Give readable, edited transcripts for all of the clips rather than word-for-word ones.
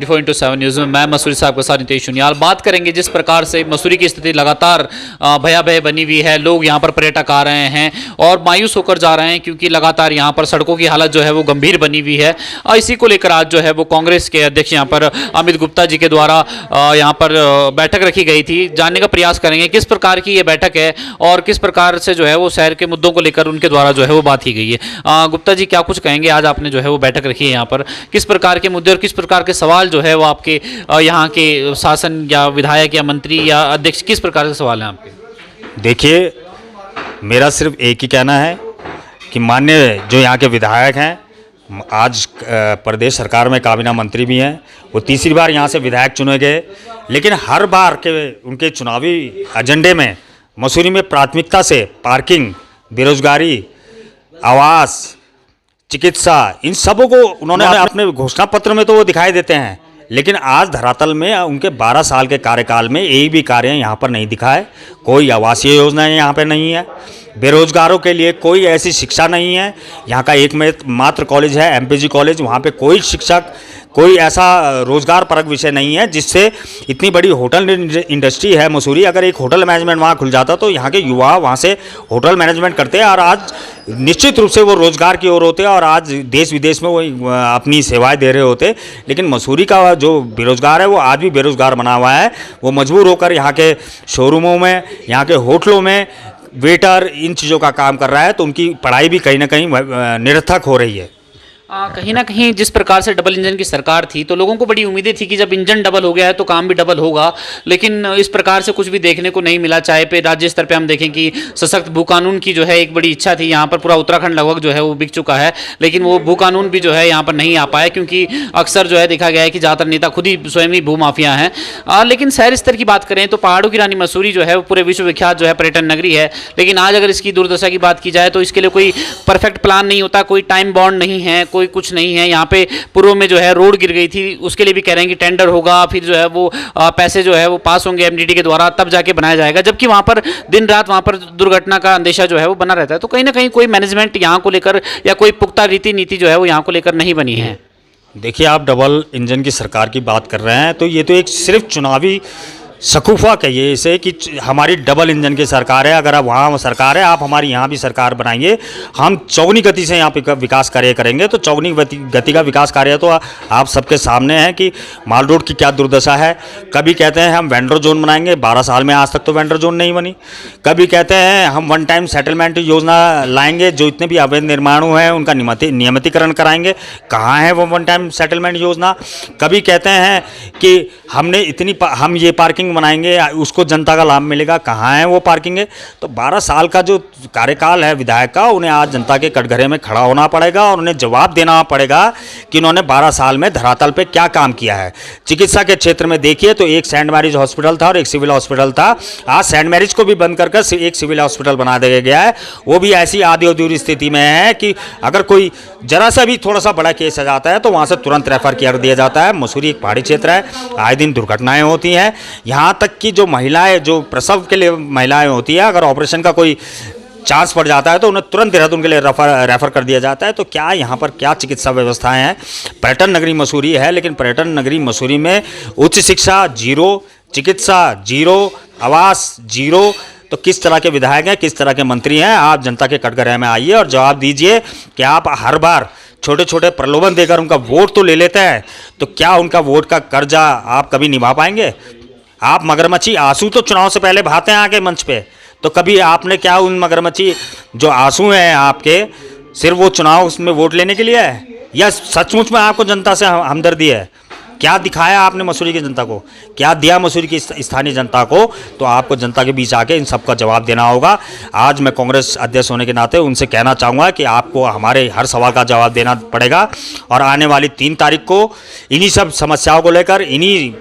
24/7 news में मैं मसूरी साहब के साथ नितेश जुनियाल बात करेंगे। जिस प्रकार से मसूरी की स्थिति लगातार भयावह बनी हुई है, लोग यहाँ पर पर्यटक आ रहे हैं और मायूस होकर जा रहे हैं क्योंकि लगातार यहाँ पर सड़कों की हालत जो है वो गंभीर बनी हुई है। इसी को लेकर आज जो है वो कांग्रेस के अध्यक्ष यहाँ पर अमित गुप्ता जी के द्वारा यहाँ पर बैठक रखी गई थी। जानने का प्रयास करेंगे किस प्रकार की ये बैठक है और किस प्रकार से जो है वो शहर के मुद्दों को लेकर उनके द्वारा जो है वो बात की गई है। गुप्ता जी, क्या कुछ कहेंगे? आज आपने जो है वो बैठक रखी है यहाँ पर, किस प्रकार के मुद्दे और किस प्रकार के सवाल जो है वो आपके यहाँ के शासन या विधायक या मंत्री या अध्यक्ष, किस प्रकार के सवाल हैं आपके? देखिए, मेरा सिर्फ एक ही कहना है कि माननीय जो यहाँ के विधायक हैं, आज प्रदेश सरकार में काबीना मंत्री भी हैं, वो तीसरी बार यहाँ से विधायक चुने गए, लेकिन हर बार के उनके चुनावी एजेंडे में मसूरी में प्राथमिकता से पार्किंग, बेरोजगारी, आवास, चिकित्सा, इन सबों को उन्होंने अपने घोषणा पत्र में तो वो दिखाई देते हैं, लेकिन आज धरातल में उनके 12 साल के कार्यकाल में एक भी कार्य यहाँ पर नहीं दिखा है। कोई आवासीय योजना यहाँ पर नहीं है, बेरोजगारों के लिए कोई ऐसी शिक्षा नहीं है। यहाँ का एक मात्र कॉलेज है एमपीजी कॉलेज, वहाँ पे कोई शिक्षक, कोई ऐसा रोजगार परक विषय नहीं है जिससे इतनी बड़ी होटल इंडस्ट्री है मसूरी। अगर एक होटल मैनेजमेंट वहाँ खुल जाता तो यहाँ के युवा वहाँ से होटल मैनेजमेंट करते हैं और आज निश्चित रूप से वो रोजगार की ओर होते हैं और आज देश विदेश में वो अपनी सेवाएं दे रहे होते। लेकिन मसूरी का जो बेरोजगार है वो आज भी बेरोजगार बना हुआ है। वो मजबूर होकर यहाँ के शोरूमों में, यहाँ के होटलों में वेटर, इन चीज़ों का काम कर रहा है, तो उनकी पढ़ाई भी कहीं ना कहीं निरर्थक हो रही है। कहीं ना कहीं जिस प्रकार से डबल इंजन की सरकार थी तो लोगों को बड़ी उम्मीदें थी कि जब इंजन डबल हो गया है तो काम भी डबल होगा, लेकिन इस प्रकार से कुछ भी देखने को नहीं मिला। चाहे पे राज्य स्तर पे हम देखें कि सशक्त भू कानून की जो है एक बड़ी इच्छा थी, यहाँ पर पूरा उत्तराखंड लगभग जो है वो बिक चुका है, लेकिन वो भू कानून भी जो है यहाँ पर नहीं आ पाया क्योंकि अक्सर जो है देखा गया है कि ज़्यादातर नेता खुद ही स्वयं ही भू माफिया हैं। लेकिन शहर स्तर की बात करें तो पहाड़ों की रानी मसूरी जो है वो पूरे विश्व विख्यात जो है पर्यटन नगरी है, लेकिन आज अगर इसकी दुर्दशा की बात की जाए तो इसके लिए कोई परफेक्ट प्लान नहीं होता, कोई टाइम बॉन्ड नहीं है, कोई कुछ नहीं है। यहाँ पे पूर्व में जो है रोड गिर गई थी, उसके लिए भी कह रहे हैं कि टेंडर होगा, फिर जो है वो पैसे जो है वो पास होंगे एमडीडी के द्वारा, तब जाके बनाया जाएगा, जबकि वहाँ पर दिन रात वहाँ पर दुर्घटना का अंदेशा जो है वो बना रहता है। तो कहीं ना कहीं कोई मैनेजमेंट यहाँ को लेकर या कोई पुख्ता रीति नीति जो है वो यहाँ को लेकर नहीं बनी है। देखिए, आप डबल इंजन की सरकार की बात कर रहे हैं तो ये तो एक सिर्फ चुनावी शकूफा कहिए इसे कि हमारी डबल इंजन की सरकार है। अगर आप वहाँ सरकार है, आप हमारी यहाँ भी सरकार बनाइए, हम चौगुनी गति से यहाँ पे विकास कार्य करेंगे। तो चौगुनी गति का विकास कार्य तो आप सबके सामने है कि माल रोड की क्या दुर्दशा है। कभी कहते हैं हम वेंडर जोन बनाएंगे, 12 साल में आज तक तो वेंडर जोन नहीं बनी। कभी कहते हैं हम वन टाइम सेटलमेंट योजना लाएंगे, जो इतने भी अवैध निर्माण हुए हैं उनका नियमितीकरण कराएंगे, कहाँ है वो वन टाइम सेटलमेंट योजना। कभी कहते हैं कि हम ये पार्किंग बनाएंगे, उसको जनता का लाभ मिलेगा, कहाँ है वो पार्किंग है। तो 12 साल का जो कार्यकाल है विधायक का, उन्हें आज जनता के कटघरे में खड़ा होना पड़ेगा और उन्हें जवाब देना पड़ेगा कि उन्होंने 12 साल में धरातल पे क्या काम किया है। चिकित्सा के क्षेत्र में देखिए तो एक सेंट मैरिज हॉस्पिटल था और एक सिविल हॉस्पिटल था, आज सेंट मैरिज को भी बंद करके एक सिविल हॉस्पिटल बना दिया गया है। वो भी ऐसी आधी अधूरी स्थिति में है कि अगर कोई जरा सा भी थोड़ा सा बड़ा केस आ जाता है तो वहाँ से तुरंत रेफर कर दिया जाता है। मसूरी एक पहाड़ी क्षेत्र है, आए दिन दुर्घटनाएं होती हैं। यहाँ तक कि जो महिलाएं, जो प्रसव के लिए महिलाएं होती है, अगर ऑपरेशन का कोई चांस पड़ जाता है तो उन्हें तुरंत देहरादून के लिए रेफर कर दिया जाता है। तो क्या यहाँ पर क्या चिकित्सा व्यवस्थाएं हैं? पर्यटन नगरी मसूरी है, लेकिन पर्यटन नगरी मसूरी में उच्च शिक्षा जीरो, चिकित्सा जीरो, आवास जीरो। तो किस तरह के विधायक हैं, किस तरह के मंत्री हैं? आप जनता के कटघरे में आइए और जवाब दीजिए कि आप हर बार छोटे छोटे प्रलोभन देकर उनका वोट तो ले लेते हैं, तो क्या उनका वोट का कर्जा आप कभी निभा पाएंगे? आप मगरमच्छी आंसू तो चुनाव से पहले बहाते हैं आके मंच पे, तो कभी आपने क्या उन मगरमच्छी जो आंसू हैं आपके, सिर्फ वो चुनाव उसमें वोट लेने के लिए है या सचमुच में आपको जनता से हमदर्दी है? क्या दिखाया आपने मसूरी की जनता को, क्या दिया मसूरी की स्थानीय जनता को? तो आपको जनता के बीच आके इन सब का जवाब देना होगा। आज मैं कांग्रेस अध्यक्ष होने के नाते उनसे कहना चाहूँगा कि आपको हमारे हर सवाल का जवाब देना पड़ेगा और आने वाली 3 तारीख को इन्हीं सब समस्याओं को लेकर, इन्हीं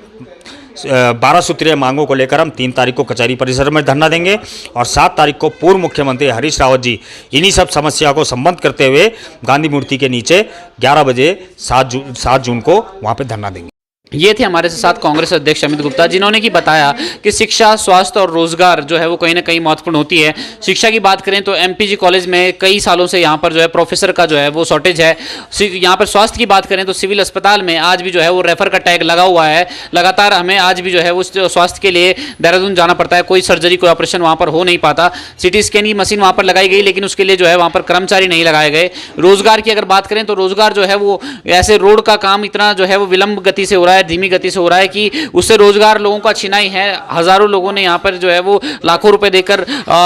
12 सूत्रीय मांगों को लेकर हम 3 तारीख को कचहरी परिसर में धरना देंगे और 7 तारीख को पूर्व मुख्यमंत्री हरीश रावत जी इन्हीं सब समस्या को संबोधित करते हुए गांधी मूर्ति के नीचे 11 बजे 7 जून को वहाँ पे धरना देंगे। ये थे हमारे साथ कांग्रेस अध्यक्ष अमित गुप्ता, जिन्होंने कि बताया कि शिक्षा, स्वास्थ्य और रोजगार जो है वो कहीं ना कहीं महत्वपूर्ण होती है। शिक्षा की बात करें तो एमपीजी कॉलेज में कई सालों से यहाँ पर जो है प्रोफेसर का जो है वो शॉर्टेज है। यहाँ पर स्वास्थ्य की बात करें तो सिविल अस्पताल में आज भी जो है वो रेफर का टैग लगा हुआ है। लगातार हमें आज भी जो है वो स्वास्थ्य के लिए देहरादून जाना पड़ता है, कोई सर्जरी, कोई ऑपरेशन वहाँ पर हो नहीं पाता। सिटी स्कैन की मशीन वहाँ पर लगाई गई, लेकिन उसके लिए जो है वहाँ पर कर्मचारी नहीं लगाए गए। रोजगार की अगर बात करें तो रोजगार जो है वो ऐसे रोड का काम इतना जो है वो विलंब गति से हो रहा है, धीमी गति से हो रहा है कि उससे रोजगार लोगों का छिना ही है। हजारों लोगों ने यहाँ पर जो है वो लाखों रुपए देकर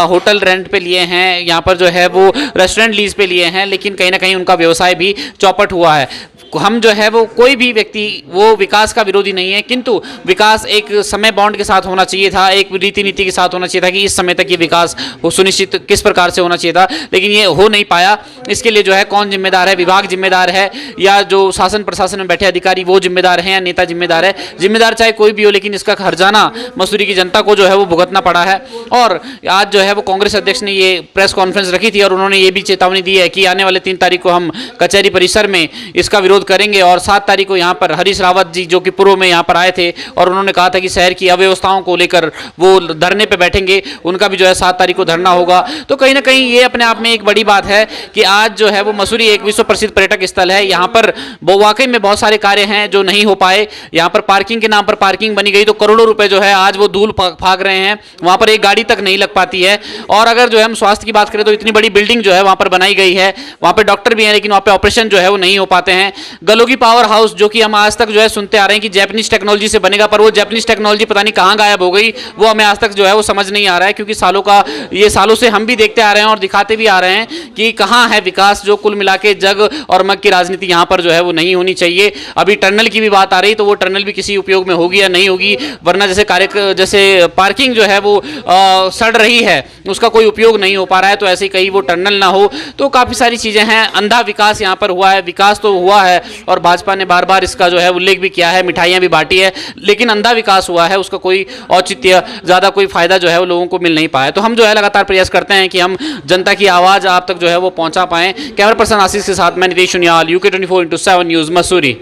होटल रेंट पे लिए हैं, यहाँ पर जो है वो रेस्टोरेंट लीज पे लिए हैं, लेकिन कहीं ना कहीं उनका व्यवसाय भी चौपट हुआ है। हम जो है वो कोई भी व्यक्ति वो विकास का विरोधी नहीं है, किंतु विकास एक समय बाउंड के साथ होना चाहिए था, एक रीति नीति के साथ होना चाहिए था कि इस समय तक ये विकास हो सुनिश्चित किस प्रकार से होना चाहिए था, लेकिन ये हो नहीं पाया। इसके लिए जो है कौन जिम्मेदार है? विभाग जिम्मेदार है या जो शासन प्रशासन में बैठे अधिकारी वो जिम्मेदार हैं या नेता जिम्मेदार है? जिम्मेदार चाहे कोई भी हो, लेकिन इसका हर्जाना मसूरी की जनता को जो है वो भुगतना पड़ा है। और आज जो है वो कांग्रेस अध्यक्ष ने ये प्रेस कॉन्फ्रेंस रखी थी और उन्होंने ये भी चेतावनी दी है कि आने वाले 3 तारीख को हम कचहरी परिसर में इसका विरोध करेंगे और 7 तारीख को यहाँ पर हरीश रावत जी जो कि पूर्व में यहाँ पर आए थे और उन्होंने कहा था कि शहर की अव्यवस्थाओं को लेकर वो धरने पे बैठेंगे, उनका भी जो है 7 तारीख को धरना होगा। तो कहीं ना कहीं ये अपने आप में एक बड़ी बात है कि आज जो है वो मसूरी एक विश्व प्रसिद्ध पर्यटक स्थल है। यहाँ पर वाकई में बहुत सारे कार्य हैं जो नहीं हो पाए। यहाँ पर पार्किंग के नाम पर पार्किंग बनी गई तो करोड़ों रुपए जो है आज वो धूल फाक रहे हैं, वहाँ पर एक गाड़ी तक नहीं लग पाती है। और अगर जो है हम स्वास्थ्य की बात करें तो इतनी बड़ी बिल्डिंग जो है वहाँ पर बनाई गई है, वहाँ पर डॉक्टर भी हैं, लेकिन वहाँ पर ऑपरेशन जो है वो नहीं हो पाते हैं। गलोगी पावर हाउस जो कि हम आज तक जो है सुनते आ रहे हैं कि जापानीज टेक्नोलॉजी से बनेगा, पर वो जापानीज टेक्नोलॉजी पता नहीं कहाँ गायब हो गई, वो हमें आज तक जो है वो समझ नहीं आ रहा है। क्योंकि सालों से हम भी देखते आ रहे हैं और दिखाते भी आ रहे हैं कि कहाँ है विकास। जो कुल मिला के जग और मग की राजनीति यहाँ पर जो है वो नहीं होनी चाहिए। अभी टनल की भी बात आ रही तो वो टनल भी किसी उपयोग में होगी या नहीं होगी, वरना जैसे पार्किंग जो है वो सड़ रही है, उसका कोई उपयोग नहीं हो पा रहा है, तो ऐसे कहीं वो टनल ना हो। तो काफी सारी चीजें हैं। अंधा विकास यहाँ पर हुआ है, विकास तो हुआ है और भाजपा ने बार बार इसका जो है उल्लेख भी किया है, मिठाइयां भी बांटी है, लेकिन अंधा विकास हुआ है, उसका कोई औचित्य, ज्यादा कोई फायदा जो है वो लोगों को मिल नहीं पाया। तो हम जो है लगातार प्रयास करते हैं कि हम जनता की आवाज आप तक जो है वो पहुंचा पाएं। कैमरा पर्सन आशीष के साथ मैं नितेश सुनियाल, UK 24/7 न्यूज मसूरी।